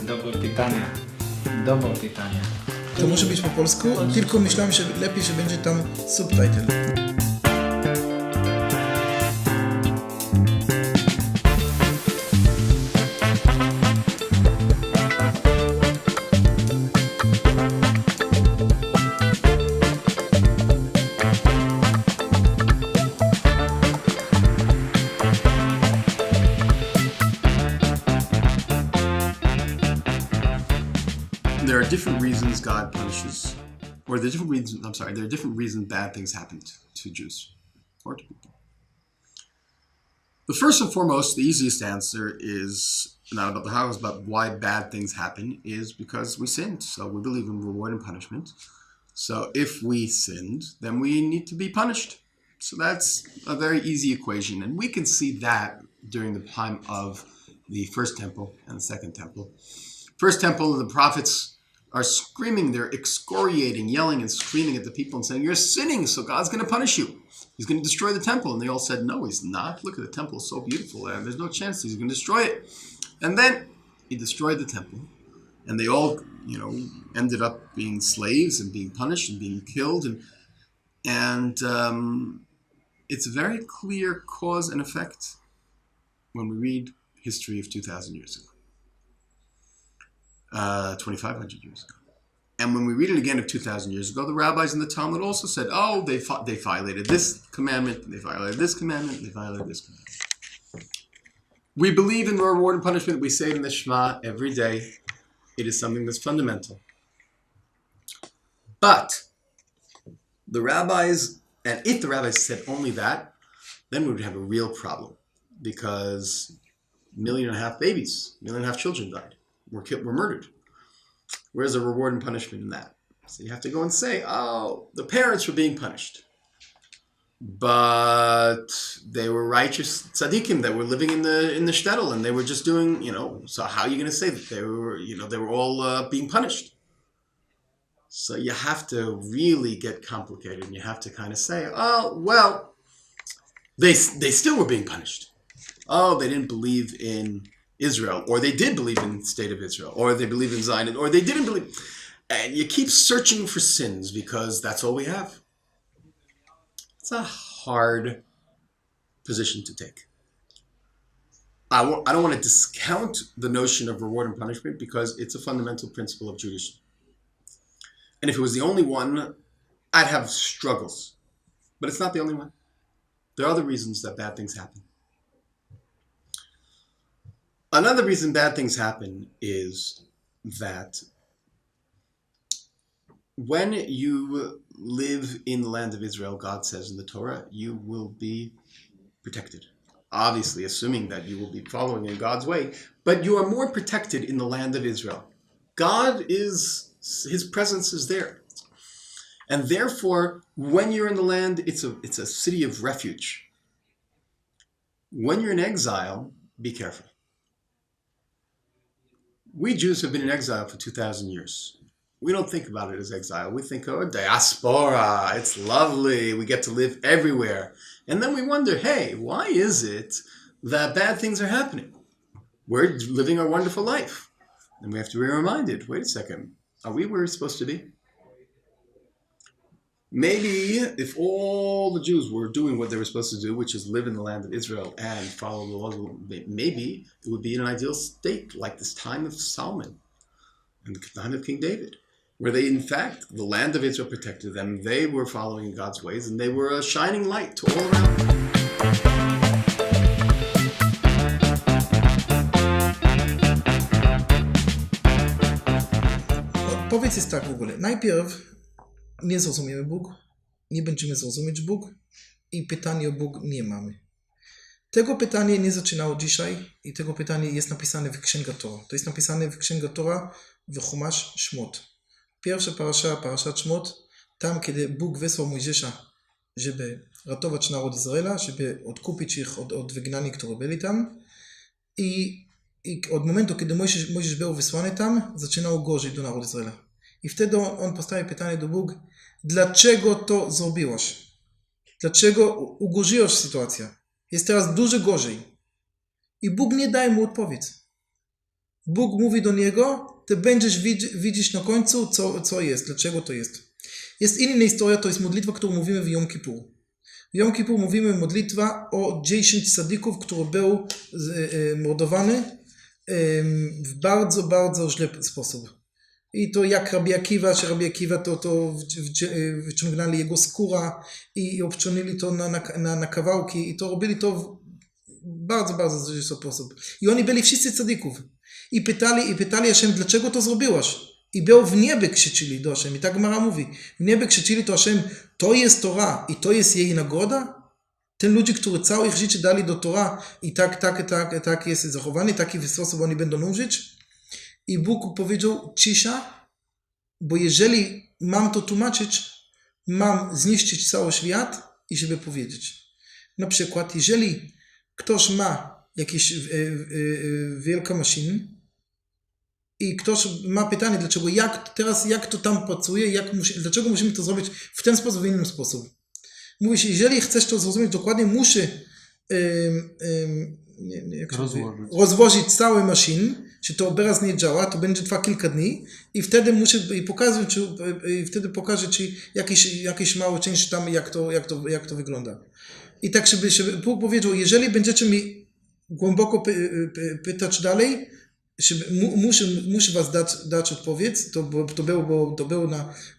Dobre pytanie. To może być po polsku, tylko myślałem, że lepiej, że będzie tam subtitle. There are different reasons God punishes, or there are different reasons bad things happen to Jews, or to people. The first and foremost, the easiest answer is not about the how, it's about why bad things happen, is because we sinned. So we believe in reward and punishment. So if we sinned, then we need to be punished. So that's a very easy equation. And we can see that during the time of the first temple and the second temple. First temple, the prophets are screaming, they're excoriating, yelling and screaming at the people and saying, you're sinning, so God's going to punish you. He's going to destroy the temple. And they all said, no, he's not. Look at the temple, it's so beautiful. There's no chance he's going to destroy it. And then he destroyed the temple. And they all, ended up being slaves and being punished and being killed. And it's a very clear cause and effect when we read history of 2,000 years ago. 2,500 years ago. And when we read it again of 2,000 years ago, the rabbis in the Talmud also said, oh, they violated this commandment, they violated this commandment, they violated this commandment. We believe in reward and punishment. We say it in the Shema every day. It is something that's fundamental. But the rabbis, and if the rabbis said only that, then we would have a real problem, because 1.5 million babies, 1.5 million children died. Were murdered. Where's the reward and punishment in that? So you have to go and say, oh, the parents were being punished, but they were righteous tzaddikim that were living in the shtetl, and they were just doing, so how are you going to say that they were all being punished? So you have to really get complicated, and you have to kind of say, oh, well, they still were being punished. Oh, they didn't believe in Israel, or they did believe in the state of Israel, or they believe in Zion, or they didn't believe. And you keep searching for sins because that's all we have. It's a hard position to take. I don't want to discount the notion of reward and punishment, because it's a fundamental principle of Judaism. And if it was the only one, I'd have struggles. But it's not the only one. There are other reasons that bad things happen. Another reason bad things happen is that when you live in the land of Israel, God says in the Torah, you will be protected. Obviously, assuming that you will be following in God's way, but you are more protected in the land of Israel. His presence is there. And therefore, when you're in the land, it's a city of refuge. When you're in exile, be careful. We Jews have been in exile for 2,000 years. We don't think about it as exile. We think, oh, diaspora, it's lovely. We get to live everywhere. And then we wonder, hey, why is it that bad things are happening? We're living our wonderful life. And we have to be reminded, wait a second, are we where we're supposed to be? Maybe if all the Jews were doing what they were supposed to do, which is live in the land of Israel and follow the laws, maybe it would be an ideal state, like this time of Solomon and the time of King David, where they, in fact, the land of Israel protected them. They were following God's ways, and they were a shining light to all around them. Powiedz jest tak w ogóle. Najpierw nie zrozumiemy Bóg, nie będziemy zrozumieć Bóg i pytanie o Bóg nie mamy. Tego pytanie nie zaczynało dzisiaj i tego pytanie jest napisane w Księga Tora. To jest napisane w Księga Tora w Chumash Shmot. Pierwsza parashat Shmot, tam kiedy Bóg wysłał Mojżesza, żeby ratować naród Izraela, żeby odkupić ich od wygnani, którzy byli tam. I od momentu, kiedy Mojżesz był wysłany tam, zaczynał gorzej do narodu Izraela. I wtedy on postawił pytanie do Boga, dlaczego to zrobiłeś? Dlaczego ugodziłeś sytuację? Jest teraz dużo gorzej. I Bóg nie daje mu odpowiedź. Bóg mówi do niego, ty będziesz widzieć na końcu, co jest, dlaczego to jest. Jest inna historia, to jest modlitwa, którą mówimy w Jom Kippur. W Jom Kippur mówimy modlitwa o 10 sadyków, który był mordowany w bardzo, bardzo źle sposób. I to jak Rabbi Akiva, to wyciągnęli jego skóra i obciągnęli to na kawałki i to robili to w bardzo, bardzo zły sposób. I oni byli wszyscy sadyków. I pytali Hashem, dlaczego to zrobiłaś? I był w niebie krzyczyli do Hashem. I tak Gemara mówi. W niebie krzyczyli to Hashem, to jest Tora i to jest jej nagroda? Ten ludzie, którzy całe ich życie dali do Tora i tak jest zachowany, taki sposób oni będą użyć. I Bóg powiedział, cisza, bo jeżeli mam to tłumaczyć, mam zniszczyć cały świat i żeby powiedzieć. Na przykład, jeżeli ktoś ma jakieś wielką maszynę i ktoś ma pytanie, dlaczego, jak to tam pracuje, dlaczego musimy to zrobić w ten sposób, w inny sposób. Mówi się, jeżeli chcesz to zrozumieć dokładnie, muszę rozłożyć całe maszyny, czy to obraz nie działa, to będzie trwa kilka dni i wtedy pokażę ci jakieś małe części tam, jak to wygląda. I tak, żeby Bóg powiedział, jeżeli będziecie mi głęboko pytać dalej, muszę was dać odpowiedź, to było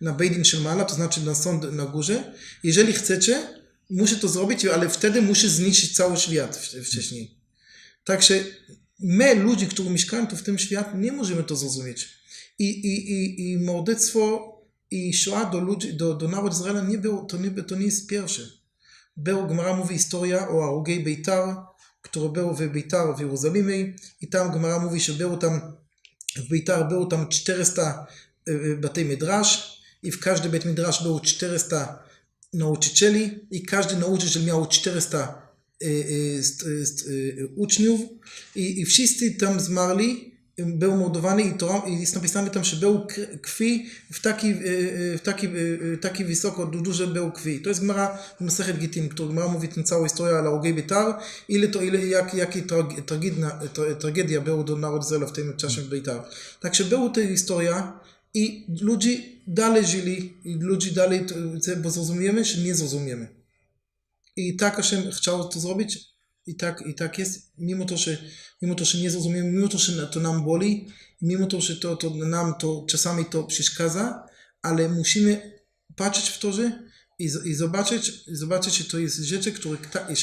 na Beidin Shelmala, to znaczy na sąd na górze. Jeżeli chcecie, muszę to zrobić, ale wtedy muszę zniszczyć cały świat wcześniej. Także my, ludzie, którzy mieszkają tu w tym świecie, nie możemy to zrozumieć. I morderstwo i Shoah do narodu Izraela to nie jest pierwsze. Gemara mówi historia o Arugei Beitar, który był w Beitar w Jerozolimie i tam Gemara mówi, że w Beitar było tam 400 batei midrash i w każdy bet midrash było 400 nauczycieli i każdy nauczyciel miał 400 uczniów i wszyscy tam zmarli, był mordowany i jest napisane tam, że był krwi w taki wysoko, dużo był krwi. To jest Gemara w Masechet Gittin, który Gemara mówi tę całą historię o Arugei Beitar, jaka tragedia była do narodu Izraela w tym czasie w Beitar. Także była ta historia i ludzie dalej żyli, i ludzie dalej, bo zrozumiemy, czy nie zrozumiemy. I tak Hashem chciał to zrobić i tak jest, mimo to, że nie zrozumiemy, mimo to, że to nam boli, mimo to, że to nam to czasami to przeszkadza, ale musimy patrzeć w to, i zobaczyć, że to jest rzeczy, które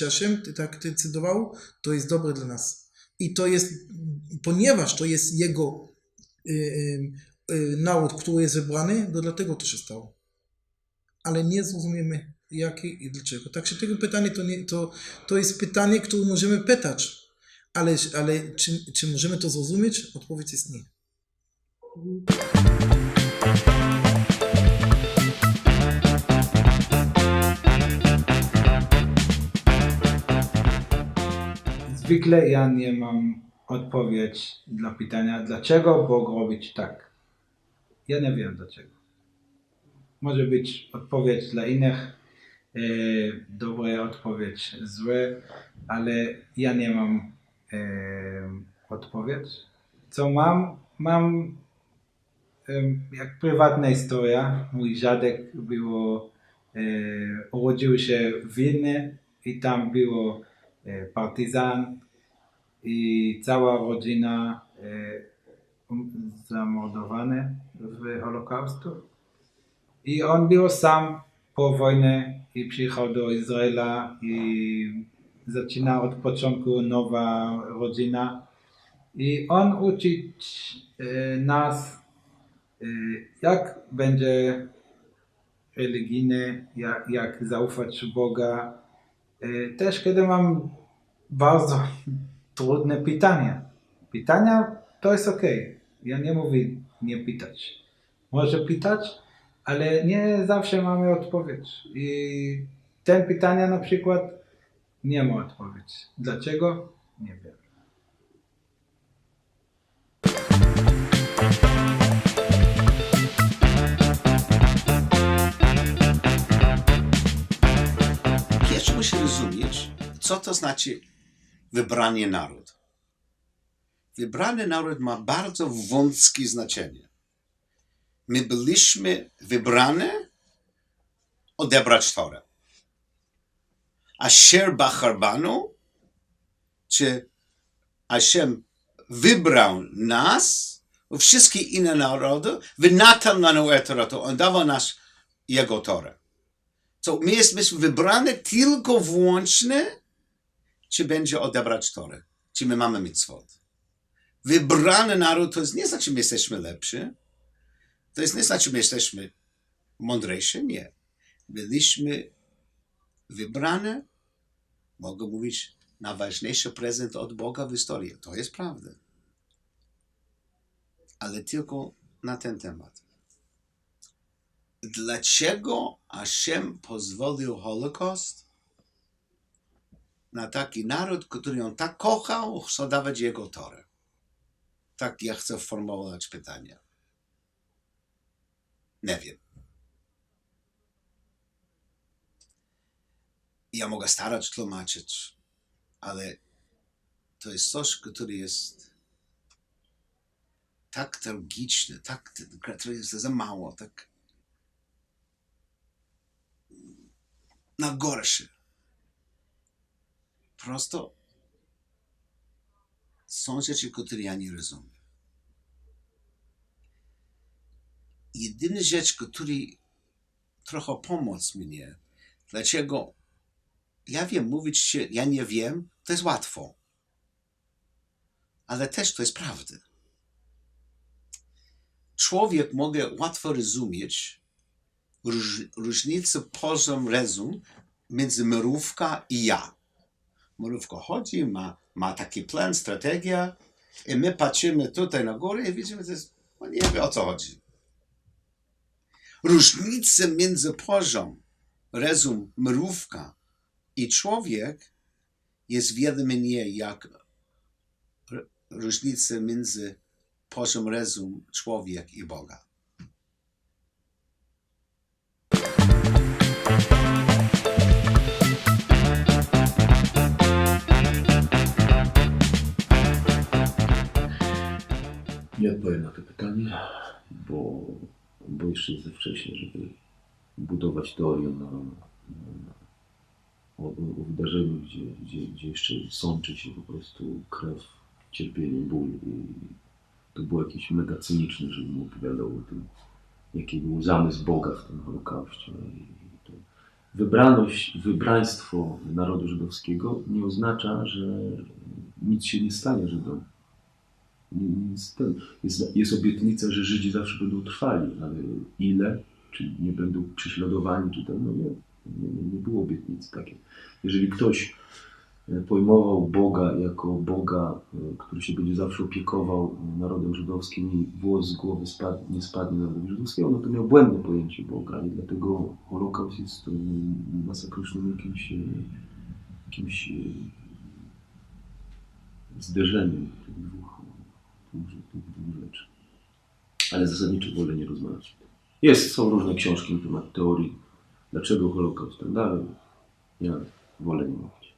Hashem tak decydował, to jest dobre dla nas. I to jest, ponieważ to jest jego naród, który jest wybrany, to dlatego to się stało. Ale nie zrozumiemy, jakie i dlaczego. Także tego pytanie to jest pytanie, które możemy pytać, ale czy możemy to zrozumieć? Odpowiedź jest nie. Zwykle ja nie mam odpowiedzi dla pytania, dlaczego Bóg robić tak. Ja nie wiem dlaczego. Może być odpowiedź dla innych, dobra odpowiedź, złe, ale ja nie mam odpowiedź. Co mam jak prywatna historia. Mój dziadek urodził się w Wilnie i tam było partyzan i cała rodzina zamordowana w Holokaustu. I on był sam po wojnie i przyjechał do Izraela i zaczyna od początku nowa rodzina. I on uczy nas, jak będzie religijny, jak zaufać Boga. Też kiedy mam bardzo trudne pytania. Pytania to jest okej. Ja nie mówię nie pytać. Może pytać, ale nie zawsze mamy odpowiedź. I ten pytania na przykład nie ma odpowiedzi. Dlaczego? Nie wiem. Pierwszy musi rozumieć, co to znaczy wybranie naród. wybrany naród ma bardzo wąskie znaczenie. My byliśmy wybrani odebrać Torę. Asher bachar banu, czy Hashem wybrał nas, wszystkie inne narody, wynatał na Torę, on dawał nas Jego Torę. So, my jesteśmy wybrani tylko wyłącznie, czy będzie odebrać Torę, czy my mamy mitzvot. Wybrany naród to nie znaczy, że my jesteśmy lepsi, to nie znaczy, że my jesteśmy mądrzejsi, nie. Byliśmy wybrani, mogę mówić, najważniejszy prezent od Boga w historii. To jest prawda. Ale tylko na ten temat. Dlaczego Hashem pozwolił Holocaust na taki naród, który on tak kochał, chce dawać jego Torę? Tak ja chcę formułować pytanie. Nie wiem. Ja mogę starać tłumaczyć, ale to jest coś, które jest tak tragiczne, to jest za mało, tak na gorsze. Prosto są rzeczy, które ja nie rozumiem. Jedyna rzecz, która trochę pomóc mnie, dlaczego ja wiem, mówić się, ja nie wiem, to jest łatwo. Ale też to jest prawda. Człowiek może łatwo rozumieć różnicę poziom rozum między mrówka i ja. Mrówka chodzi, ma taki plan, strategia i my patrzymy tutaj na górę i widzimy, że on nie wie, o co chodzi. Różnica między poziom rozum mrówka i człowiek jest wiele mniej jak różnica między poziom rozum człowiek i Boga. Nie odpowiem na to pytanie, bo jeszcze jest za wcześnie, żeby budować teorię o wydarzeniu, gdzie jeszcze sączy się po prostu krew, cierpienie, ból i to było jakieś mega cyniczne, żebym opowiadał o tym, jaki był zamysł Boga w tym Holokauście. Wybraństwo narodu żydowskiego nie oznacza, że nic się nie stanie Żydom. Jest obietnica, że Żydzi zawsze będą trwali, ale ile, czy nie będą prześladowani, czy tam, no nie było obietnicy takiej. Jeżeli ktoś pojmował Boga jako Boga, który się będzie zawsze opiekował narodem żydowskim i włos z głowy nie spadnie narodowi żydowskiego, no to miał błędne pojęcie Boga i dlatego Holokaust jest masakrycznym jakimś zderzeniem tych dwóch rzeczy. Ale zasadniczo wolę nie rozmawiać. Są różne książki na temat teorii, dlaczego Holokaust tak dalej. Ja wolę nie mówić.